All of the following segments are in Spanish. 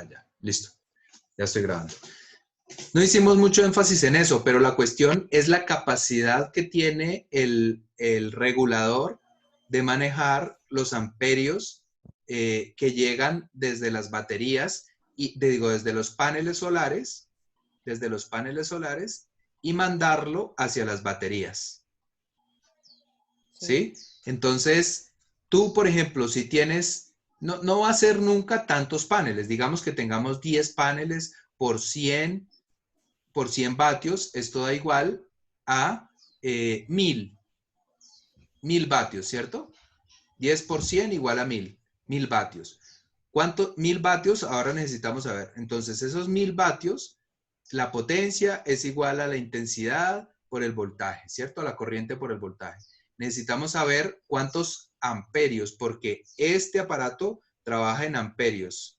Ah, ya, listo. Ya estoy grabando. No hicimos mucho énfasis en eso, pero la cuestión es la capacidad que tiene el regulador de manejar los amperios que llegan desde las baterías y desde los paneles solares, y mandarlo hacia las baterías. ¿Sí? Entonces, tú, por ejemplo, si tienes, no va a ser nunca tantos paneles, digamos que tengamos 10 paneles por 100 vatios, esto da igual a 1000 vatios, ¿cierto? 10 por 100 igual a 1000 vatios. ¿Cuánto? 1000 vatios, ahora necesitamos saber. Entonces, esos 1000 vatios, la potencia es igual a la intensidad por el voltaje, ¿cierto? A la corriente por el voltaje. Necesitamos saber cuántos amperios, porque este aparato trabaja en amperios.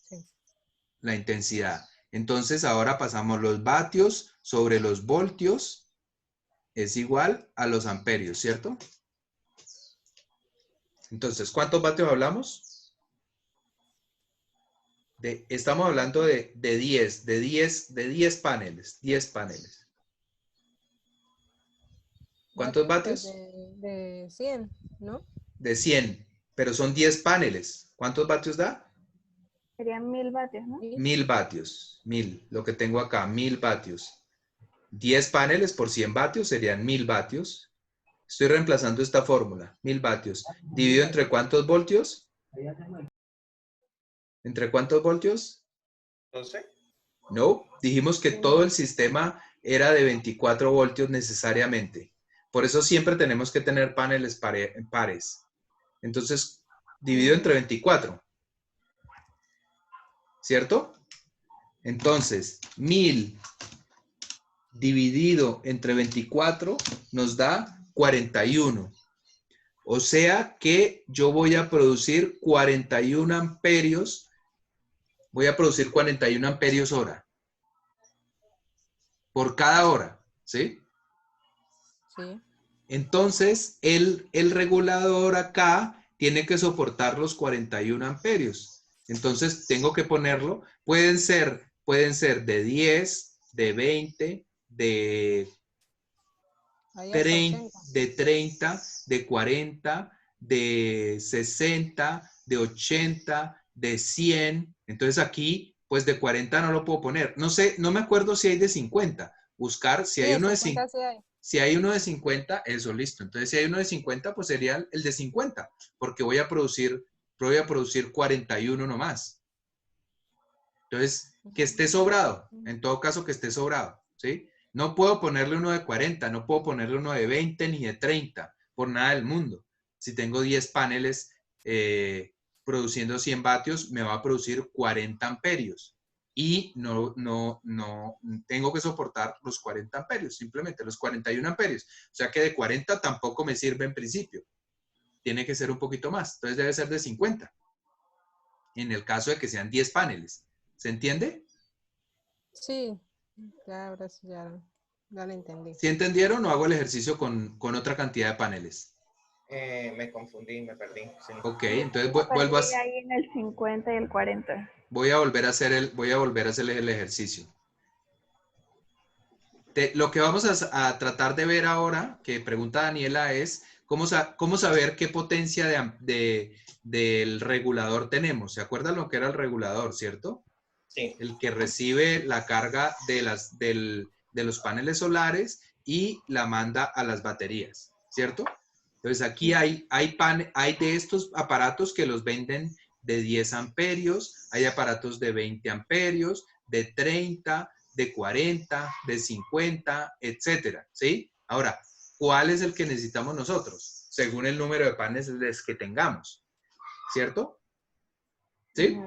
Sí. La intensidad. Entonces, ahora pasamos los vatios sobre los voltios, es igual a los amperios, ¿cierto? Entonces, ¿cuántos vatios hablamos? Estamos hablando de 10 paneles, 10 paneles. ¿Cuántos vatios? De 100, ¿no? De 100, pero son 10 paneles. ¿Cuántos vatios da? Serían 1000 vatios, ¿no? 1000 vatios, 1000, lo que tengo acá, 1000 vatios. 10 paneles por 100 vatios serían 1000 vatios. Estoy reemplazando esta fórmula, 1000 vatios. ¿Dividido entre cuántos voltios? ¿Entre cuántos voltios? 12. No, dijimos que todo el sistema era de 24 voltios necesariamente. Por eso siempre tenemos que tener paneles pares. Entonces, dividido entre 24. ¿Cierto? Entonces, 1000 dividido entre 24 nos da 41. O sea que yo voy a producir 41 amperios. Voy a producir 41 amperios hora. Por cada hora, ¿sí? Sí. Entonces, el regulador acá tiene que soportar los 41 amperios. Entonces, tengo que ponerlo. Pueden ser de 10, de 20, de 30, de 40, de 60, de 80, de 100. Entonces aquí, pues de 40 no lo puedo poner. No sé, no me acuerdo si hay de 50. Buscar si hay uno de 50. Sí hay. Si hay uno de 50, eso, listo. Entonces si hay uno de 50, pues sería el de 50, porque voy a producir 41 nomás. Entonces, que esté sobrado. En todo caso, que esté sobrado, ¿sí? No puedo ponerle uno de 40, no puedo ponerle uno de 20 ni de 30, por nada del mundo. Si tengo 10 paneles produciendo 100 vatios, me va a producir 40 amperios. Y no tengo que soportar los 40 amperios, simplemente los 41 amperios. O sea que de 40 tampoco me sirve en principio. Tiene que ser un poquito más. Entonces debe ser de 50. En el caso de que sean 10 paneles. ¿Se entiende? Sí, ya ahora sí ya lo entendí. ¿Sí entendieron o hago el ejercicio con otra cantidad de paneles? Me confundí, me perdí. Sí. Ok, entonces vuelvo a... ahí en el 50 y el 40. Voy a volver a hacer el ejercicio. Lo que vamos a tratar de ver ahora, que pregunta Daniela, es cómo saber qué potencia del regulador tenemos. ¿Se acuerdan lo que era el regulador, cierto? Sí. El que recibe la carga de los paneles solares y la manda a las baterías, ¿cierto? Entonces aquí hay de estos aparatos que los venden de 10 amperios, hay aparatos de 20 amperios, de 30, de 40, de 50, etcétera, ¿sí? Ahora, ¿cuál es el que necesitamos nosotros? Según el número de paneles que tengamos, ¿cierto? ¿Sí?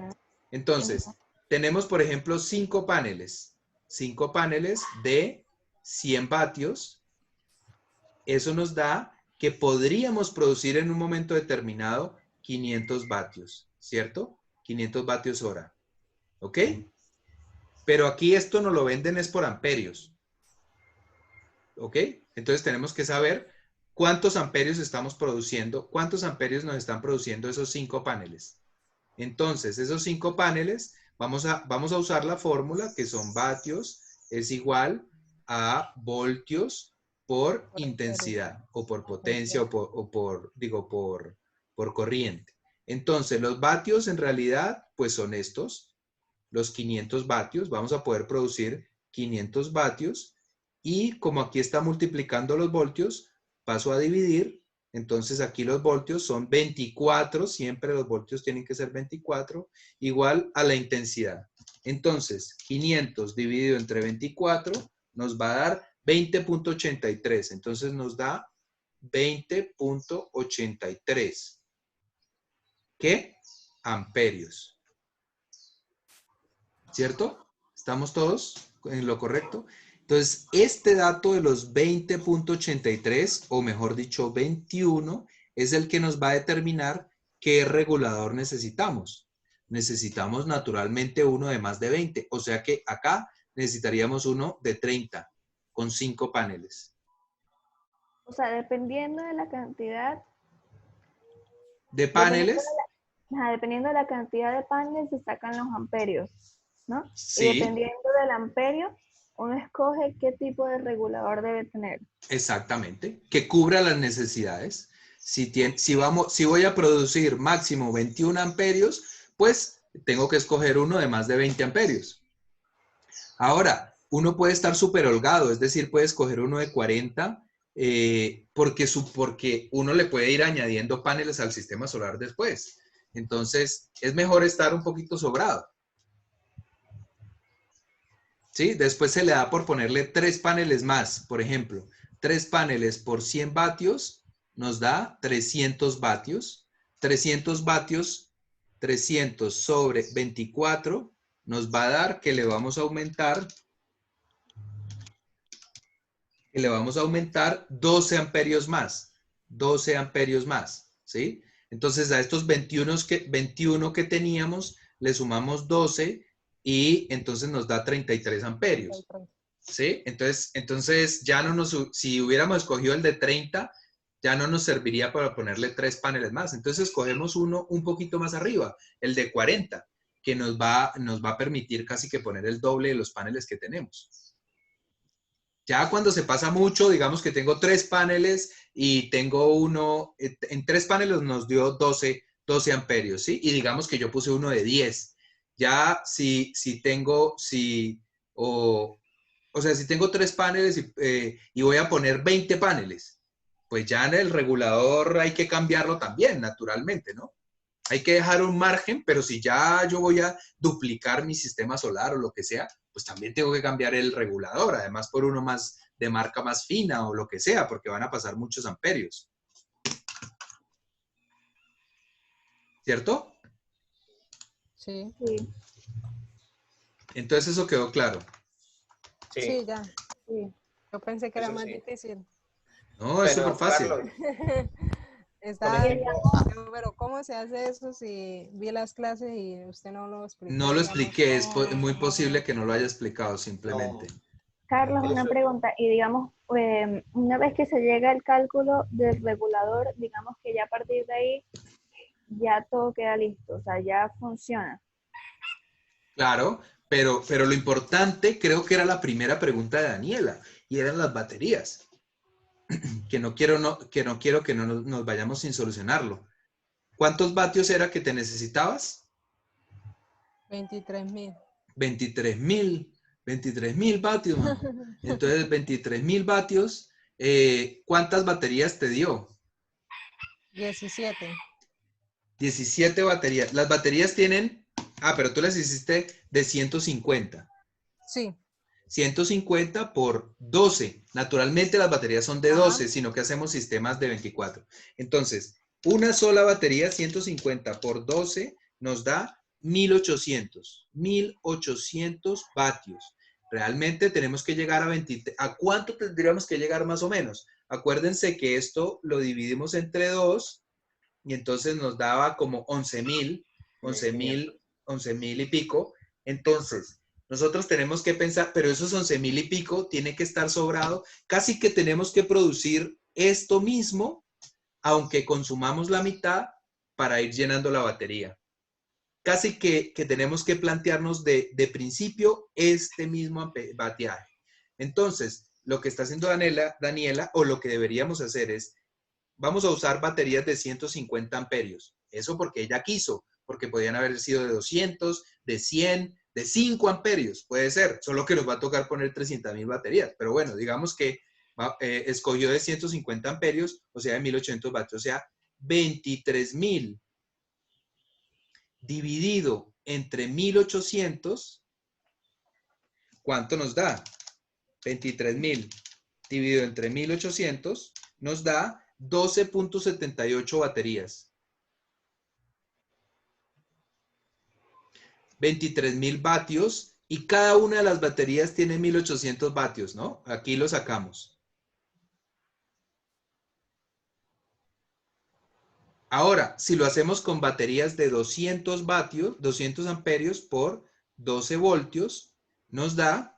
Entonces, tenemos, por ejemplo, 5 paneles. 5 paneles de 100 vatios. Eso nos da que podríamos producir en un momento determinado 500 vatios, ¿cierto? 500 vatios hora. ¿Ok? Pero aquí esto nos lo venden es por amperios. ¿Ok? Entonces tenemos que saber cuántos amperios estamos produciendo, cuántos amperios nos están produciendo esos 5 paneles. Entonces, esos 5 paneles vamos a usar la fórmula que son vatios es igual a voltios por intensidad o por potencia o por corriente. Entonces, los vatios en realidad pues son estos, los 500 vatios. Vamos a poder producir 500 vatios y como aquí está multiplicando los voltios, paso a dividir. Entonces aquí los voltios son 24, siempre los voltios tienen que ser 24, igual a la intensidad. Entonces, 500 dividido entre 24 nos va a dar 20.83. Entonces nos da 20.83. ¿Qué? Amperios. ¿Cierto? ¿Estamos todos en lo correcto? Entonces, este dato de los 20.83, o mejor dicho, 21, es el que nos va a determinar qué regulador necesitamos. Necesitamos naturalmente uno de más de 20, o sea que acá necesitaríamos uno de 30, con 5 paneles. O sea, dependiendo de la cantidad ¿De paneles? Dependiendo de la cantidad de paneles se sacan los amperios, ¿no? Sí. Y dependiendo del amperio, uno escoge qué tipo de regulador debe tener. Exactamente, que cubra las necesidades. Si voy a producir máximo 21 amperios, pues tengo que escoger uno de más de 20 amperios. Ahora, uno puede estar súper holgado, es decir, puede escoger uno de 40, porque uno le puede ir añadiendo paneles al sistema solar después. Entonces, es mejor estar un poquito sobrado. ¿Sí? Después se le da por ponerle 3 paneles más, por ejemplo. 3 paneles por 100 vatios nos da 300 vatios. 300 vatios, 300 sobre 24 nos va a dar que le vamos a aumentar 12 amperios más. 12 amperios más, ¿sí? Entonces a estos 21 que teníamos le sumamos 12 y entonces nos da 33 amperios. ¿Sí? Entonces ya no si hubiéramos escogido el de 30, ya no nos serviría para ponerle 3 paneles más. Entonces escogemos uno un poquito más arriba, el de 40, que nos va a permitir casi que poner el doble de los paneles que tenemos. Ya cuando se pasa mucho, digamos que tengo 3 paneles y tengo uno, en 3 paneles nos dio 12 amperios, ¿sí? Y digamos que yo puse uno de 10. Ya si tengo 3 paneles y voy a poner 20 paneles, pues ya en el regulador hay que cambiarlo también, naturalmente, ¿no? Hay que dejar un margen, pero si ya yo voy a duplicar mi sistema solar o lo que sea, pues también tengo que cambiar el regulador, además por uno más de marca más fina o lo que sea, porque van a pasar muchos amperios. ¿Cierto? Sí. Sí. Entonces eso quedó claro. Sí. Sí, ya. Sí. Yo pensé que era Eso más sí. difícil. No, es Pero, súper fácil. Carlos, Estaba por ejemplo, pero ¿cómo se hace eso si vi las clases y usted no lo explicó? No lo digamos, expliqué, es cómo? muy posible que no lo haya explicado simplemente. Carlos, una Eso- pregunta. Y digamos, una vez que se llega al cálculo del regulador, digamos que ya a partir de ahí ya todo queda listo, o sea, ya funciona. Claro, pero lo importante creo que era la primera pregunta de Daniela y eran las baterías. Que no quiero que no nos vayamos sin solucionarlo. ¿Cuántos vatios era que te necesitabas? 23.000. 23.000 vatios, man. Entonces, 23.000 vatios, ¿cuántas baterías te dio? 17. 17 baterías. Las baterías tienen, pero tú las hiciste de 150. Sí. 150 por 12. Naturalmente las baterías son de 12, Ajá. sino que hacemos sistemas de 24. Entonces, una sola batería, 150 por 12, nos da 1800. 1800 vatios. Realmente tenemos que llegar a 23. ¿A cuánto tendríamos que llegar más o menos? Acuérdense que esto lo dividimos entre 2 y entonces nos daba como 11.000 y pico. Entonces, nosotros tenemos que pensar, pero esos 11.000 y pico tiene que estar sobrado. Casi que tenemos que producir esto mismo, aunque consumamos la mitad para ir llenando la batería. casi que tenemos que plantearnos de principio este mismo bateaje. Entonces, lo que está haciendo Daniela, o lo que deberíamos hacer es, vamos a usar baterías de 150 amperios. Eso porque ella quiso, porque podían haber sido de 200, de 100, de 5 amperios. Puede ser, solo que nos va a tocar poner 300.000 baterías. Pero bueno, digamos que escogió de 150 amperios, o sea, de 1800 vatios, o sea, 23.000 dividido entre 1800, ¿cuánto nos da? 23.000 dividido entre 1800 nos da 12.78 baterías. 23.000 vatios y cada una de las baterías tiene 1800 vatios, ¿no? Aquí lo sacamos. Ahora, si lo hacemos con baterías de 200 vatios, 200 amperios por 12 voltios, nos da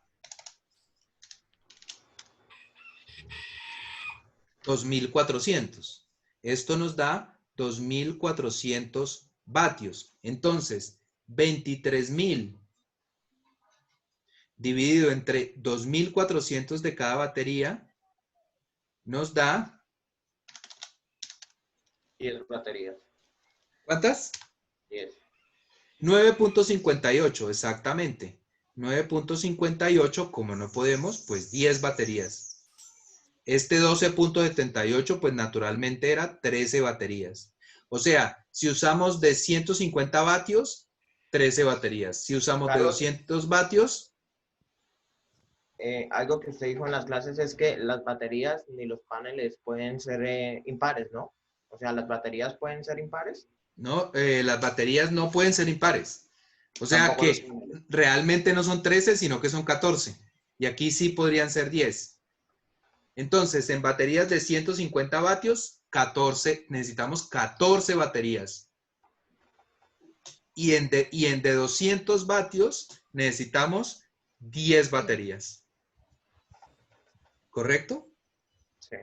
2.400. Esto nos da 2.400 vatios. Entonces, 23.000 dividido entre 2.400 de cada batería nos da 10 baterías. ¿cuántas? 10. 9.58, exactamente. 9.58, como no podemos, pues 10 baterías. Este 12.78, pues naturalmente era 13 baterías. O sea, si usamos de 150 vatios, 13 baterías. Si usamos de Carlos, 200 vatios, algo que usted dijo en las clases es que las baterías ni los paneles pueden ser impares, ¿no? O sea, las baterías pueden ser impares. ¿no? Las baterías no pueden ser impares. O sea Tampoco los que paneles. realmente no son 13, sino que son 14. Y aquí sí podrían ser 10. Entonces, en baterías de 150 vatios, 14, necesitamos 14 baterías. Y en de 200 vatios, necesitamos 10 baterías. ¿Correcto? Sí.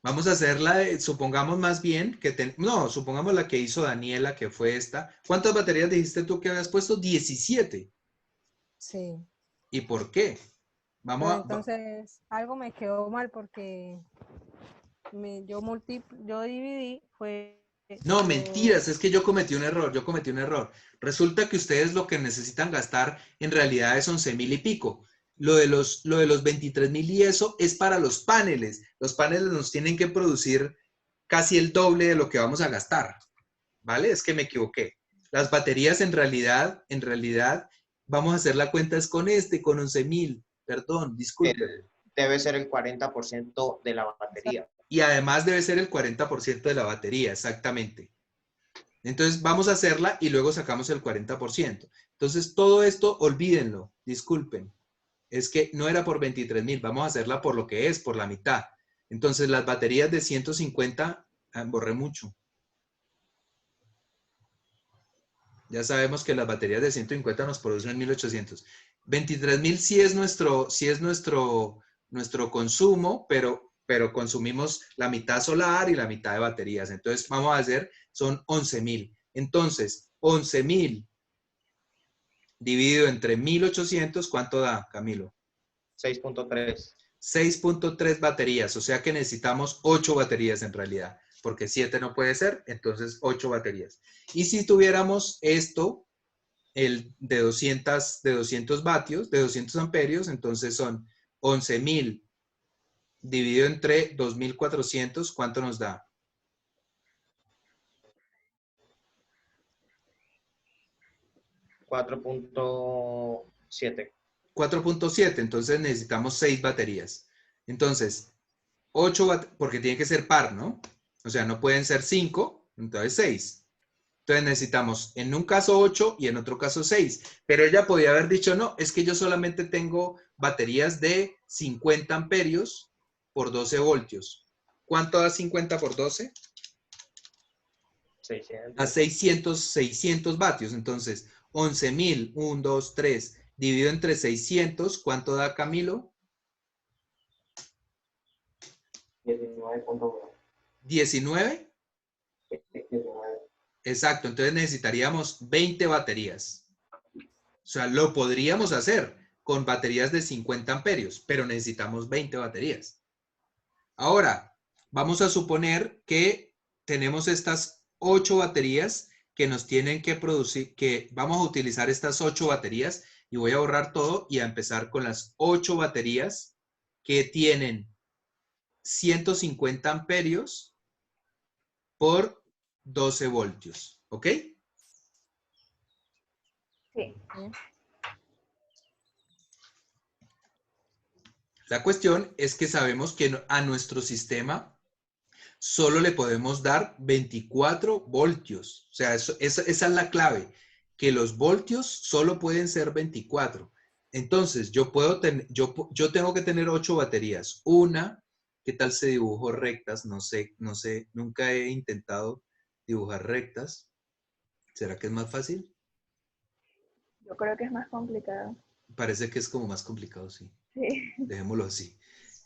Vamos a hacerla, supongamos más bien que, no, supongamos la que hizo Daniela, que fue esta. ¿Cuántas baterías dijiste tú que habías puesto? 17. Sí. ¿Y por qué? Vamos Pero a, entonces algo me quedó mal porque yo dividí, fue no, lo... mentiras, es que yo cometí un error. Resulta que ustedes lo que necesitan gastar en realidad es 11.000 y pico. Lo de los 23.000 y eso es para los paneles. Los paneles nos tienen que producir casi el doble de lo que vamos a gastar. ¿Vale? Es que me equivoqué. Las baterías en realidad, vamos a hacer la cuenta es con con 11.000. Perdón, disculpen. Debe ser el 40% de la batería. Y además debe ser el 40% de la batería, exactamente. Entonces vamos a hacerla y luego sacamos el 40%. Entonces todo esto, olvídenlo, disculpen. Es que no era por 23.000, vamos a hacerla por lo que es, por la mitad. Entonces las baterías de 150, borré mucho. Ya sabemos que las baterías de 150 nos producen 1.800. 23.000 sí es nuestro consumo, pero consumimos la mitad solar y la mitad de baterías. Entonces vamos a hacer, son 11.000. Entonces, 11.000 dividido entre 1.800, ¿cuánto da, Camilo? 6.3. 6.3 baterías, o sea que necesitamos 8 baterías en realidad, porque 7 no puede ser, entonces 8 baterías. Y si tuviéramos esto, el de 200 vatios, de 200 amperios, entonces son 11.000 dividido entre 2.400, ¿cuánto nos da? 4.7. 4.7, entonces necesitamos 6 baterías. Entonces, 8 porque tiene que ser par, ¿no? O sea, no pueden ser 5, entonces 6. Entonces necesitamos en un caso 8 y en otro caso 6. Pero ella podía haber dicho, no, es que yo solamente tengo baterías de 50 amperios por 12 voltios. ¿Cuánto da 50 por 12? 600. A 600 vatios. Entonces, 11.000, 1, 2, 3, dividido entre 600, ¿cuánto da, Camilo? 19.1. 19. 19. Exacto, entonces necesitaríamos 20 baterías. O sea, lo podríamos hacer con baterías de 50 amperios, pero necesitamos 20 baterías. Ahora, vamos a suponer que tenemos estas 8 baterías que nos tienen que producir, que vamos a utilizar estas 8 baterías y voy a borrar todo y a empezar con las 8 baterías que tienen 150 amperios por 12 voltios. ¿Ok? Sí. La cuestión es que sabemos que a nuestro sistema solo le podemos dar 24 voltios. O sea, esa es la clave, que los voltios solo pueden ser 24. Entonces, yo tengo que tener 8 baterías. Una, ¿qué tal se dibujo rectas? No sé, nunca he intentado dibujar rectas. ¿Será que es más fácil? Yo creo que es más complicado. Parece que es como más complicado, sí. Sí. Dejémoslo así.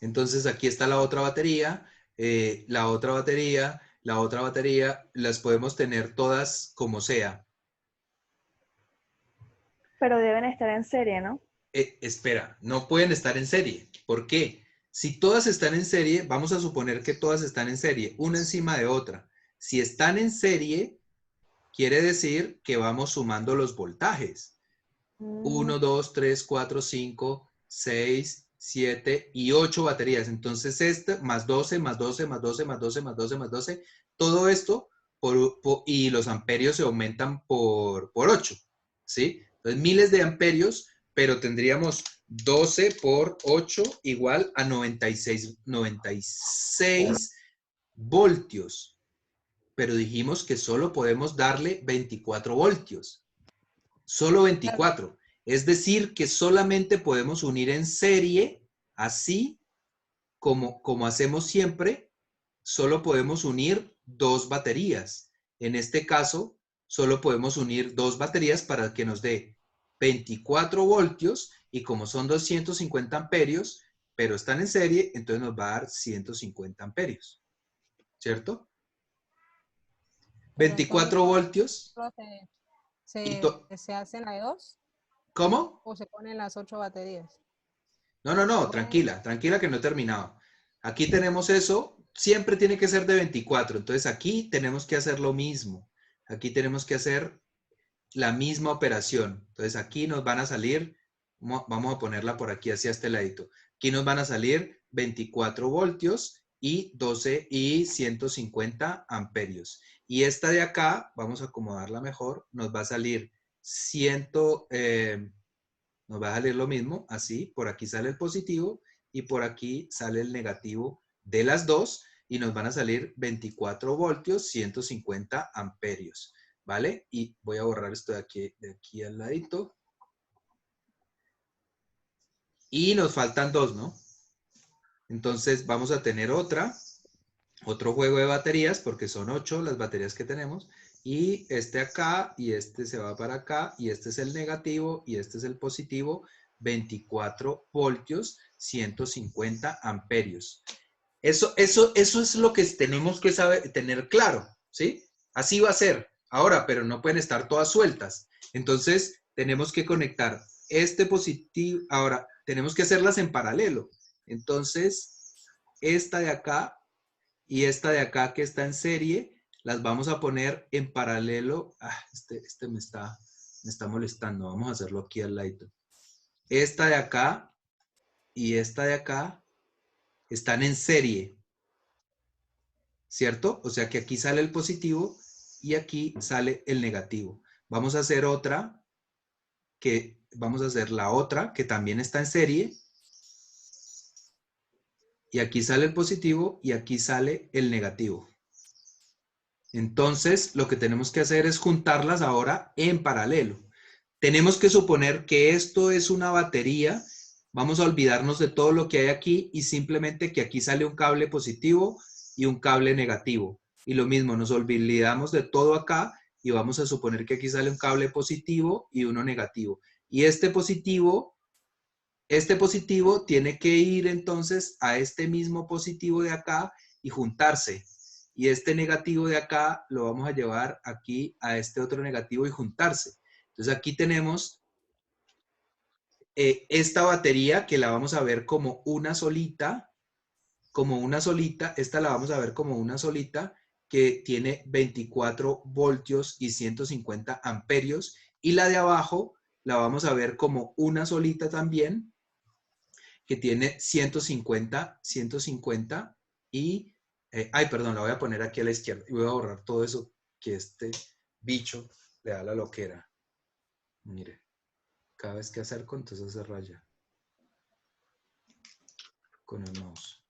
Entonces, aquí está la otra batería, la otra batería, la otra batería. Las podemos tener todas como sea. Pero deben estar en serie, ¿no? Espera, no pueden estar en serie. ¿Por qué? Si todas están en serie, vamos a suponer que todas están en serie, una encima de otra. Si están en serie, quiere decir que vamos sumando los voltajes. 1, 2, 3, 4, 5, 6, 7 y 8 baterías. Entonces, más 12, más 12, más 12, más 12, más 12, más 12. Todo esto y los amperios se aumentan por 8. ¿Sí? Entonces, miles de amperios, pero tendríamos 12 por 8 igual a 96 voltios. Pero dijimos que solo podemos darle 24 voltios. Solo 24. Es decir, que solamente podemos unir en serie, así como hacemos siempre, solo podemos unir 2 baterías. En este caso, solo podemos unir 2 baterías para que nos dé 24 voltios y como son 250 amperios, pero están en serie, entonces nos va a dar 150 amperios. ¿Cierto? 24 voltios. ¿Se hacen las 2 ¿Cómo? o se ponen las 8 baterías? No, tranquila que no he terminado. Aquí tenemos eso, siempre tiene que ser de 24, entonces aquí tenemos que hacer lo mismo. Aquí tenemos que hacer la misma operación. Entonces aquí nos van a salir, vamos a ponerla por aquí hacia este ladito. Aquí nos van a salir 24 voltios y 12 y 150 amperios. Y esta de acá, vamos a acomodarla mejor, nos va a salir nos va a salir lo mismo, así, por aquí sale el positivo y por aquí sale el negativo de las dos y nos van a salir 24 voltios, 150 amperios, ¿vale? Y voy a borrar esto de aquí al ladito. Y nos faltan 2, ¿no? Entonces vamos a tener otro juego de baterías, porque son 8 las baterías que tenemos. Y este acá, y este se va para acá, y este es el negativo, y este es el positivo, 24 voltios, 150 amperios. Eso es lo que tenemos que tener claro, ¿sí? Así va a ser. Ahora, pero no pueden estar todas sueltas. Entonces, tenemos que conectar este positivo. Ahora, tenemos que hacerlas en paralelo. Entonces, esta de acá y esta de acá que está en serie, las vamos a poner en paralelo. Este me está molestando. Vamos a hacerlo aquí al ladito. Esta de acá y esta de acá están en serie, ¿cierto? O sea que aquí sale el positivo y aquí sale el negativo. Vamos a hacer la otra que también está en serie. Y aquí sale el positivo y aquí sale el negativo. Entonces, lo que tenemos que hacer es juntarlas ahora en paralelo. Tenemos que suponer que esto es una batería. Vamos a olvidarnos de todo lo que hay aquí y simplemente que aquí sale un cable positivo y un cable negativo. Y lo mismo, nos olvidamos de todo acá y vamos a suponer que aquí sale un cable positivo y uno negativo. Y este positivo tiene que ir entonces a este mismo positivo de acá y juntarse. y este negativo de acá lo vamos a llevar aquí a este otro negativo y juntarse. Entonces aquí tenemos esta batería que la vamos a ver como una solita, esta la vamos a ver como una solita que tiene 24 voltios y 150 amperios, y la de abajo la vamos a ver como una solita también, que tiene 150 y, ay, perdón, la voy a poner aquí a la izquierda y voy a borrar todo eso que este bicho le da la loquera. Mire, cada vez que acerco, entonces se raya con el mouse.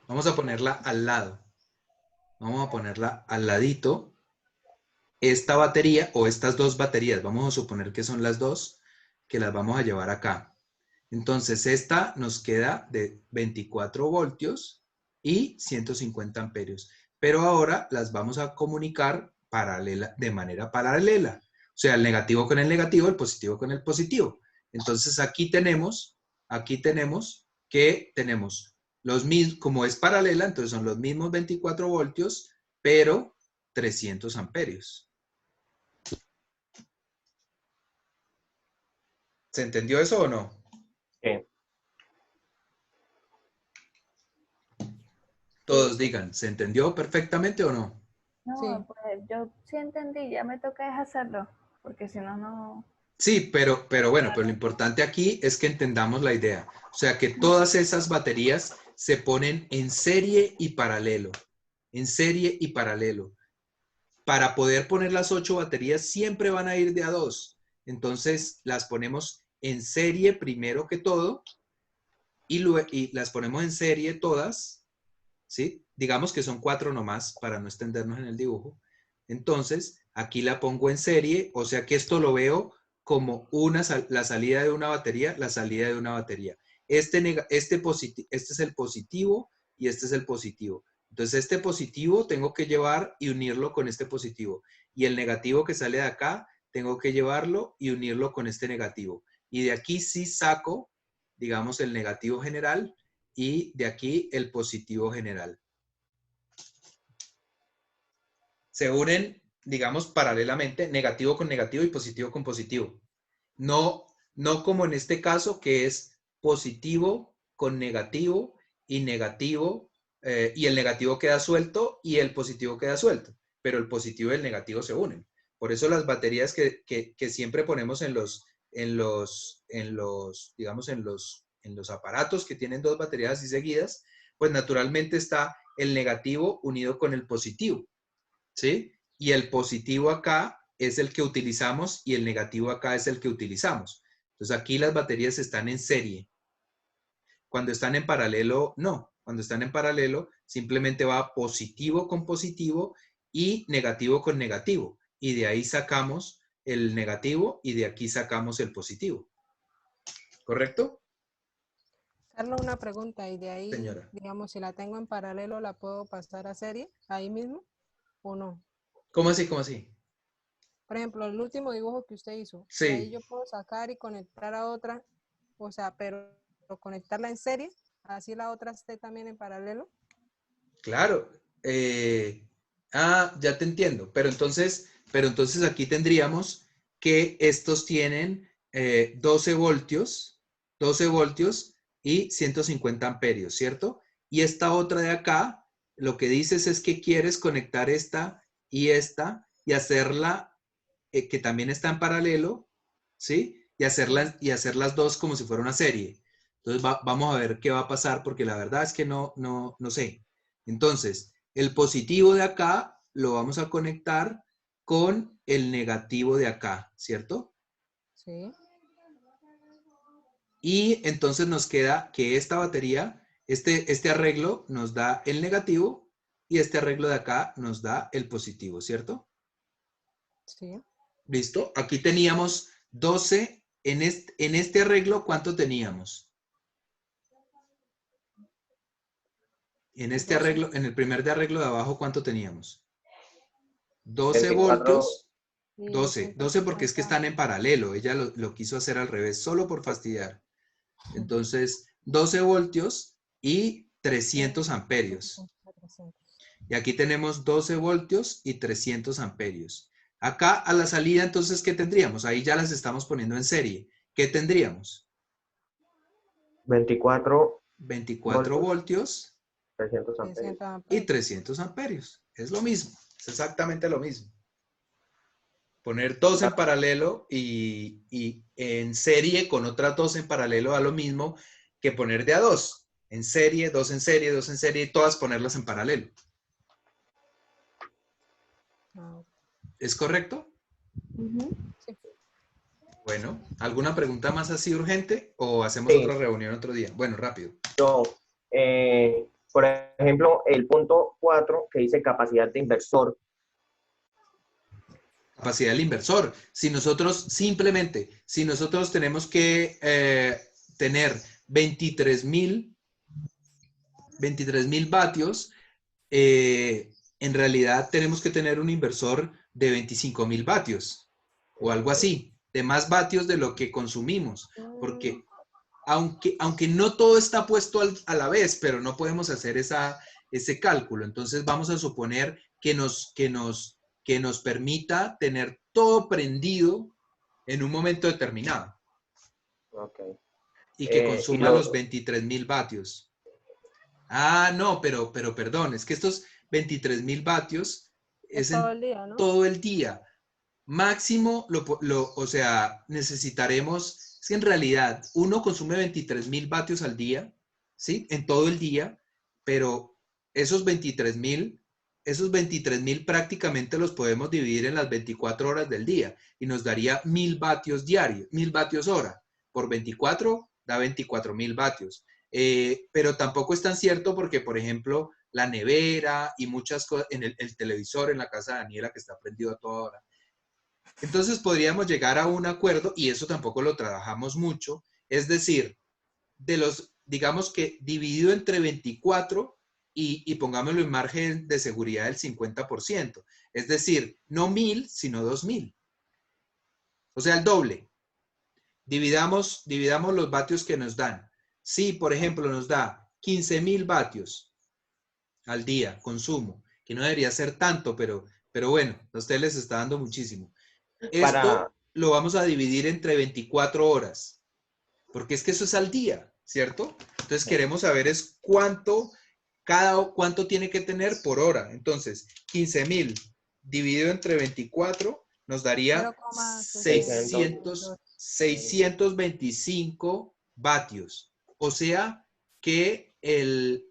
Vamos a ponerla al lado. Vamos a ponerla al ladito. Esta batería o estas dos baterías, vamos a suponer que son las dos, que las vamos a llevar acá. Entonces esta nos queda de 24 voltios y 150 amperios. Pero ahora las vamos a comunicar de manera paralela. O sea, el negativo con el negativo, el positivo con el positivo. Entonces aquí tenemos que tenemos los mismos, como es paralela, entonces son los mismos 24 voltios, pero 300 amperios. ¿Se entendió eso o no? Sí. Todos digan, ¿se entendió perfectamente o no? No, Sí. pues yo sí entendí, ya me toca es hacerlo, porque si no, no... Sí, pero bueno, pero lo importante aquí es que entendamos la idea. O sea, que todas esas baterías se ponen en serie y paralelo. En serie y paralelo. Para poder poner las 8 baterías siempre van a ir de a 2. Entonces las ponemos en serie primero que todo y las ponemos en serie todas, ¿sí? Digamos que son 4 nomás para no extendernos en el dibujo. Entonces aquí la pongo en serie, o sea que esto lo veo como la salida de una batería, la salida de una batería. Este es el positivo y este es el positivo. Entonces este positivo tengo que llevar y unirlo con este positivo. Y el negativo que sale de acá, tengo que llevarlo y unirlo con este negativo. Y de aquí sí saco, digamos, el negativo general y de aquí el positivo general. Se unen, digamos, paralelamente, negativo con negativo y positivo con positivo. No como en este caso, que es positivo con negativo y negativo, y el negativo queda suelto y el positivo queda suelto, pero el positivo y el negativo se unen. Por eso las baterías que siempre ponemos digamos, en los aparatos que tienen dos baterías así seguidas, pues naturalmente está el negativo unido con el positivo, ¿sí? Y el positivo acá es el que utilizamos y el negativo acá es el que utilizamos. Entonces aquí las baterías están en serie. Cuando están en paralelo, no. Cuando están en paralelo, simplemente va positivo con positivo y negativo con negativo. Y de ahí sacamos el negativo y de aquí sacamos el positivo. ¿Correcto? Carlos, una pregunta, y de ahí, Señora. digamos, si la tengo en paralelo, ¿la puedo pasar a serie ahí mismo o no? ¿Cómo así? ¿Cómo así? Por ejemplo, el último dibujo que usted hizo, Sí. de ahí yo puedo sacar y conectar a otra, o sea, pero conectarla en serie, así la otra esté también en paralelo. Claro. Ya te entiendo. Pero entonces aquí tendríamos que estos tienen 12 voltios y 150 amperios, ¿cierto? Y esta otra de acá, lo que dices es que quieres conectar esta y hacerla, que también está en paralelo, ¿sí? Y hacer las dos como si fuera una serie. Entonces vamos a ver qué va a pasar, porque la verdad es que no sé. Entonces, el positivo de acá lo vamos a conectar con el negativo de acá, ¿cierto? Sí. Y entonces nos queda que esta batería, este arreglo nos da el negativo y este arreglo de acá nos da el positivo, ¿cierto? Sí. ¿Listo? Aquí teníamos 12. En este arreglo, ¿cuánto teníamos? En este 12. arreglo, en el primer de arreglo de abajo, ¿cuánto teníamos? 12 24. voltios. Y 12 porque es que 150. están en paralelo. Ella lo quiso hacer al revés, solo por fastidiar. Entonces, 12 voltios y 300 amperios. Y aquí tenemos 12 voltios y 300 amperios. Acá a la salida, entonces, ¿qué tendríamos? Ahí ya las estamos poniendo en serie. ¿Qué tendríamos? 24 24 voltios 300 amperios. 300 y amperios. 300 amperios. Es lo mismo, es exactamente lo mismo. Poner dos en paralelo y en serie con otras dos en paralelo da lo mismo que poner de a dos. En serie, dos en serie, dos en serie, y todas ponerlas en paralelo. Ah, ¿Es correcto? Ujú. sí. Bueno, ¿alguna pregunta más así urgente o hacemos Sí. otra reunión otro día? Bueno, rápido. Yo, por ejemplo, el punto 4 que dice capacidad de inversor. Capacidad del inversor. Si nosotros tenemos que tener 23,000 vatios, en realidad tenemos que tener un inversor de 25,000 vatios o algo así, de más vatios de lo que consumimos, porque aunque no todo está puesto a la vez, pero no podemos hacer ese cálculo. Entonces vamos a suponer que nos permita tener todo prendido en un momento determinado Okay. y que Y consuma los 23,000 vatios. Ah, no, pero perdón, es que estos 23,000 vatios Es es todo en el día, ¿no? todo el día. Máximo, o sea, necesitaremos, es que en realidad uno consume 23,000 vatios al día, ¿sí? En todo el día, pero esos 23,000 prácticamente los podemos dividir en las 24 horas del día y nos daría 1,000 vatios diarios, 1,000 vatios hora. Por 24 da 24,000 vatios. Pero tampoco es tan cierto porque, por ejemplo, la nevera y muchas cosas, en el televisor en la casa de Daniela que está prendido a toda hora. Entonces podríamos llegar a un acuerdo, y eso tampoco lo trabajamos mucho, es decir, digamos que dividido entre 24 y pongámoslo en margen de seguridad del 50%. Es decir, no 1,000, sino 2,000. O sea, el doble. Dividamos los vatios que nos dan. Si, por ejemplo, nos da 15,000 vatios al día, consumo, que no debería ser tanto, pero bueno, a ustedes les está dando muchísimo. Esto lo vamos a dividir entre 24 horas, porque es que eso es al día, ¿cierto? Entonces queremos saber es cuánto tiene que tener por hora. Entonces, 15,000 dividido entre 24 nos daría 625 vatios. O sea que el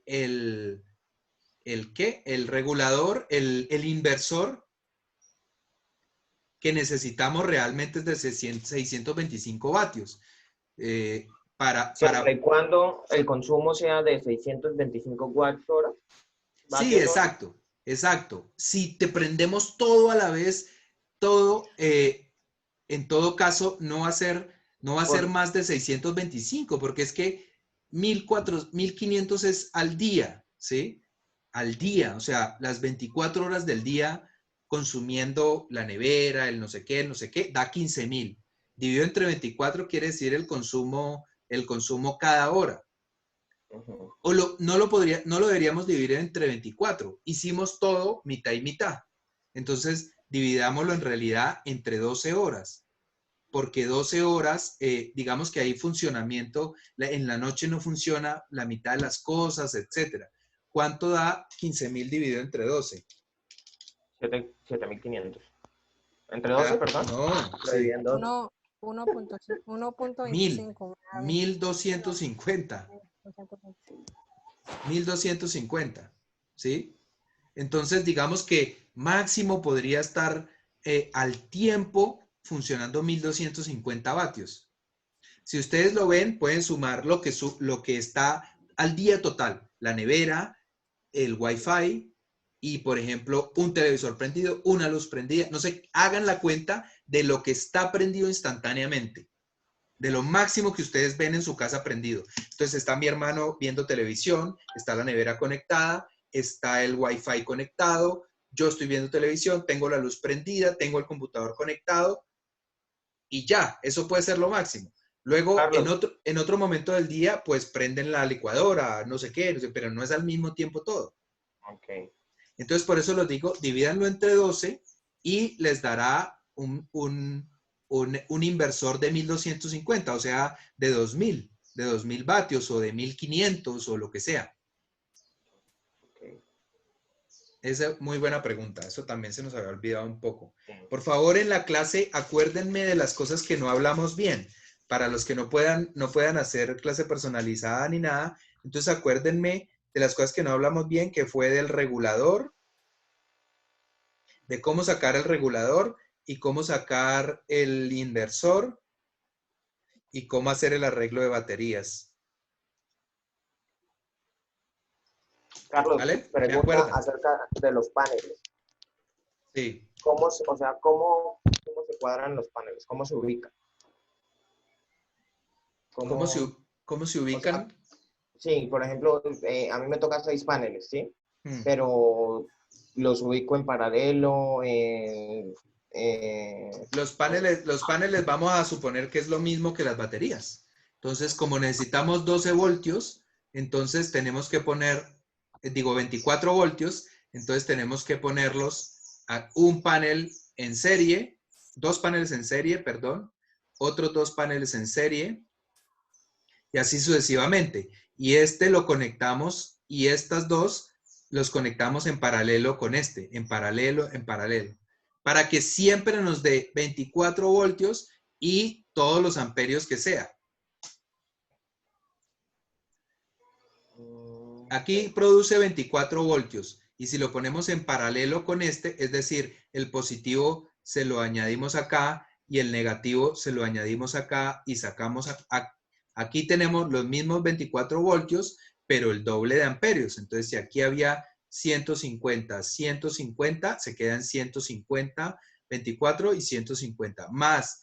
regulador, el inversor que necesitamos realmente es de 625 vatios. Siempre y cuando el consumo sea de 625 watts hora. Sí, exacto, exacto. Si te prendemos todo a la vez, todo, en todo caso, no va a ser más de 625, porque es que 1,500 es al día, ¿sí? Al día, o sea, las 24 horas del día consumiendo la nevera, el no sé qué, da 15,000. Dividido entre 24 quiere decir el consumo cada hora. O no lo deberíamos dividir entre 24. Hicimos todo mitad y mitad. Entonces, dividámoslo en realidad entre 12 horas. Porque 12 horas, digamos que hay funcionamiento, en la noche no funciona la mitad de las cosas, etcétera. ¿Cuánto da 15,000 dividido entre 12? 7,500. ¿Entre 12, perdón? No, sí. 1.25. 1,250. 1,250, ¿sí? Entonces, digamos que máximo podría estar al tiempo funcionando 1,250 vatios. Si ustedes lo ven, pueden sumar lo que está al día total. La nevera, el Wi-Fi y, por ejemplo, un televisor prendido, una luz prendida. No sé, hagan la cuenta de lo que está prendido instantáneamente, de lo máximo que ustedes ven en su casa prendido. Entonces está mi hermano viendo televisión, está la nevera conectada, está el Wi-Fi conectado, yo estoy viendo televisión, tengo la luz prendida, tengo el computador conectado y ya, eso puede ser lo máximo. Luego, Carlos. en otro momento del día, pues prenden la licuadora, no sé qué, pero no es al mismo tiempo todo. Ok. Entonces, por eso los digo, divídanlo entre 12 y les dará un inversor de 1250, o sea, de 2000 vatios o de 1500 o lo que sea. Ok. Esa es muy buena pregunta. Eso también se nos había olvidado un poco. Sí. Por favor, en la clase, acuérdenme de las cosas que no hablamos bien. Para los que no puedan hacer clase personalizada ni nada, entonces acuérdenme de las cosas que no hablamos bien, que fue del regulador, de cómo sacar el regulador y cómo sacar el inversor y cómo hacer el arreglo de baterías. Carlos, ¿Vale? ¿Me pregunta acuerdan? acerca de los paneles. Sí. ¿Cómo se cuadran los paneles? ¿Cómo se ubican? ¿Cómo se, ¿Cómo, cómo se o sea, ubican? sí, por ejemplo, a mí me toca 6 paneles, ¿sí? Hmm. Pero los ubico en paralelo, Los paneles vamos a suponer que es lo mismo que las baterías. Entonces, como necesitamos 12 voltios, entonces tenemos que poner, 24 voltios, entonces tenemos que ponerlos a un panel en serie, 2 paneles en serie, perdón, otros 2 paneles en serie, y así sucesivamente. Y este lo conectamos, y estas dos los conectamos en paralelo con este, en paralelo, para que siempre nos dé 24 voltios y todos los amperios que sea. Aquí produce 24 voltios, y si lo ponemos en paralelo con este, es decir, el positivo se lo añadimos acá y el negativo se lo añadimos acá y sacamos aquí tenemos los mismos 24 voltios, pero el doble de amperios. Entonces, si aquí había 150, 150, se quedan 150, 24 y 150. Más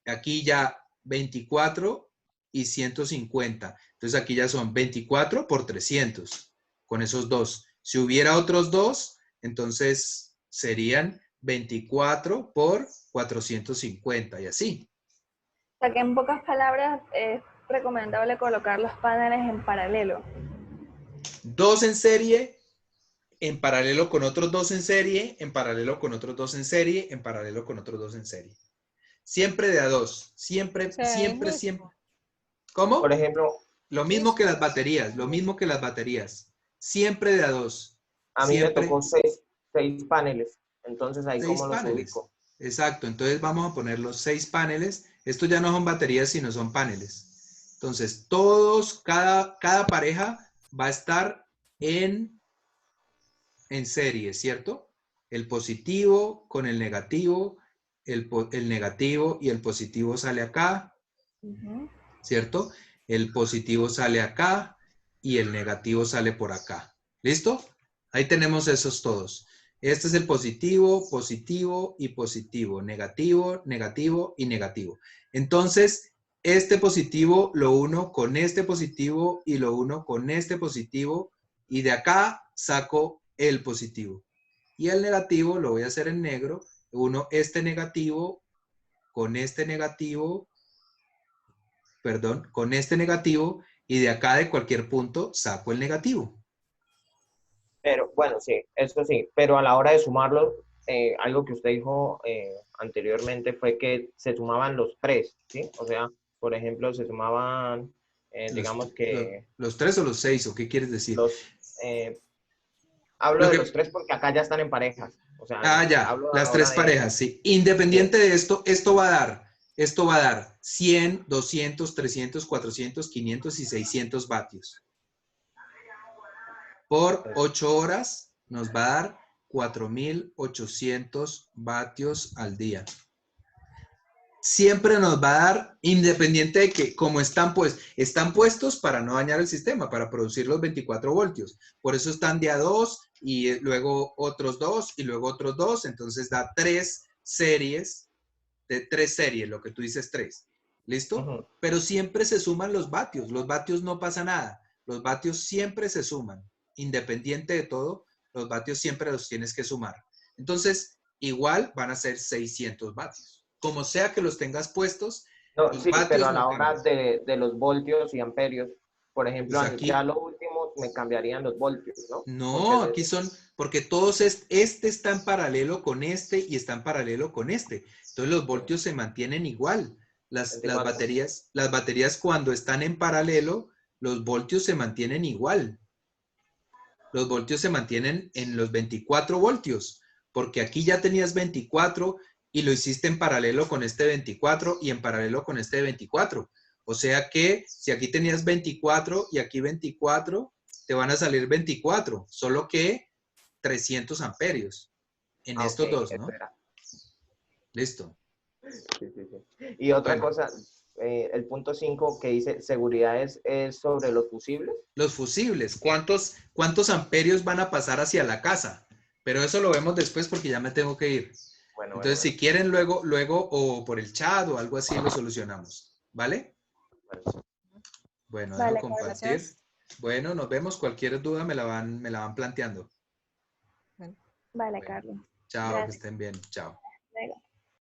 aquí ya 24 y 150. Entonces, aquí ya son 24 por 300, con esos dos. Si hubiera otros dos, entonces serían 24 por 450 y así. O sea que en pocas palabras es recomendable colocar los paneles en paralelo. 2 en serie, en paralelo con otros 2 en serie, en paralelo con otros 2 en serie, en paralelo con otros 2 en serie. Siempre de a 2. Siempre, O sea, es siempre, mismo, siempre. ¿Cómo? por ejemplo, Lo mismo que mismo. las baterías, lo mismo que las baterías. Siempre de a 2. a mí me Siempre tocó seis paneles, entonces ahí 6 cómo los paneles. ubico. Exacto. Entonces vamos a poner los 6 paneles. Estos ya no son baterías, sino son paneles. Entonces, cada pareja va a estar en serie, ¿cierto? El positivo con el negativo, el negativo y el positivo sale acá, ¿cierto? El positivo sale acá y el negativo sale por acá. ¿Listo? Ahí tenemos esos todos. Este es el positivo, positivo y positivo, negativo, negativo y negativo. Entonces, este positivo lo uno con este positivo y lo uno con este positivo, y de acá saco el positivo. Y el negativo lo voy a hacer en negro, uno este negativo con este negativo, perdón, con este negativo, y de acá de cualquier punto saco el negativo. Pero bueno, sí, eso sí, pero a la hora de sumarlos, algo que usted dijo anteriormente fue que se sumaban los tres, ¿sí? O sea, por ejemplo, se sumaban, digamos que Los 3 o los 6, ¿o qué quieres decir? los, eh, hablo Lo de que, los tres porque acá ya están en parejas, o sea, ya, hablo las ahora 3 de, parejas, sí. sí, Independiente de esto, esto va a dar 100, 200, 300, 400, 500 y 600 vatios. Por 8 horas nos va a dar 4.800 vatios al día. Siempre nos va a dar, independiente de que como están puestos para no dañar el sistema, para producir los 24 voltios. Por eso están de a 2 y luego otros 2 y luego otros 2. Entonces da 3 series, de 3 series, lo que tú dices 3. ¿Listo? uh-huh. Pero siempre se suman los vatios. Los vatios no pasa nada. Los vatios siempre se suman. Independiente de todo, los vatios siempre los tienes que sumar. Entonces, igual van a ser 600 vatios. Como sea que los tengas puestos, No, Los sí, vatios pero a no la hora cambian. de los voltios y amperios, por ejemplo, Pues ya aquí, lo último me cambiarían los voltios, ¿no? Porque no, aquí son, porque todos este está en paralelo con este y está en paralelo con este. Entonces los voltios se mantienen igual. Las 24. las baterías cuando están en paralelo, los voltios se mantienen igual. Los voltios se mantienen en los 24 voltios, porque aquí ya tenías 24 y lo hiciste en paralelo con este 24 y en paralelo con este 24. O sea que si aquí tenías 24 y aquí 24, te van a salir 24, solo que 300 amperios en Ah, ok, estos dos, eso ¿no? era. Listo. Sí, sí, sí. Y otra Bueno, cosa, el punto 5 que dice seguridad es sobre los fusibles. los fusibles, ¿cuántos amperios van a pasar hacia la casa? Pero eso lo vemos después porque ya me tengo que ir. Bueno, bueno, Entonces, bueno. si quieren, luego o por el chat o algo así lo solucionamos. ¿Vale? Bueno. Bueno, dejo Vale, compartir. Gracias. Bueno, nos vemos. Cualquier duda me la van planteando. Bueno. vale, Bueno, Carlos. chao, que Gracias. estén bien. Chao.